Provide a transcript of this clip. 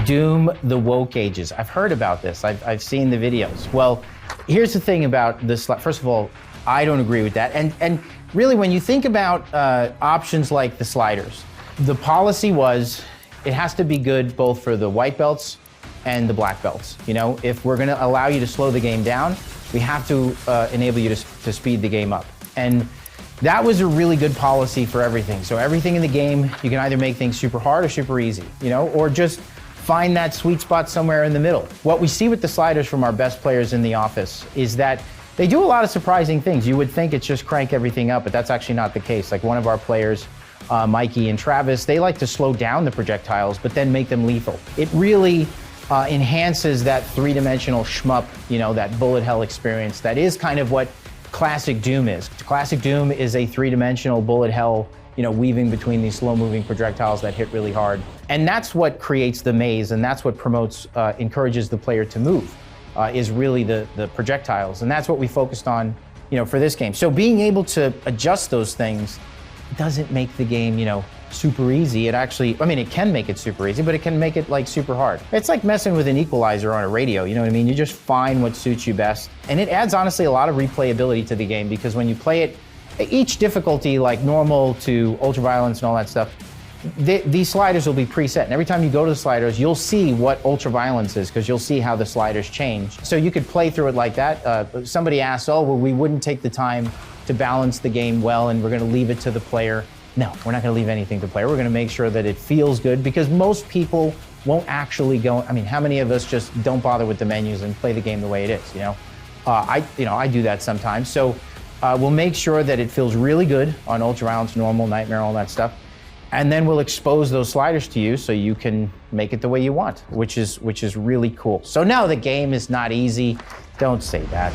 Doom the woke ages. I've heard about this. I've seen the videos. Well, here's the thing about this. First of all, I don't agree with that. And really, when you think about options like the sliders, the policy was it has to be good both for the white belts and the black belts. You know, if we're going to allow you to slow the game down, we have to enable you to speed the game up. And that was a really good policy for everything. So everything in the game, you can either make things super hard or super easy, you know, or just find that sweet spot somewhere in the middle. What we see with the sliders from our best players in the office is that they do a lot of surprising things. You would think it's just crank everything up, but that's actually not the case. Like one of our players, Mikey and Travis, they like to slow down the projectiles, but then make them lethal. It really enhances that three-dimensional shmup, you know, that bullet hell experience. That is kind of what classic Doom is. Classic Doom is a three-dimensional bullet hell, you know, weaving between these slow-moving projectiles that hit really hard. And that's what creates the maze, and that's what promotes, encourages the player to move, is really the projectiles. And that's what we focused on, you know, for this game. So being able to adjust those things doesn't make the game, you know, super easy. It actually, I mean, it can make it super easy, but it can make it like super hard. It's like messing with an equalizer on a radio, you know what I mean? You just find what suits you best. And it adds, honestly, a lot of replayability to the game, because when you play it, each difficulty, like normal to ultraviolence and all that stuff, these sliders will be preset. And every time you go to the sliders, you'll see what ultraviolence is, because you'll see how the sliders change. So you could play through it like that. Somebody asked, oh, well, we wouldn't take the time to balance the game well, and we're going to leave it to the player. No, we're not going to leave anything to the player. We're going to make sure that it feels good, because most people won't actually go. I mean, how many of us just don't bother with the menus and play the game the way it is? You know, I do that sometimes. So we'll make sure that it feels really good on ultraviolence, normal, nightmare, all that stuff, and then we'll expose those sliders to you so you can make it the way you want, which is really cool. So no, the game is not easy. Don't say that.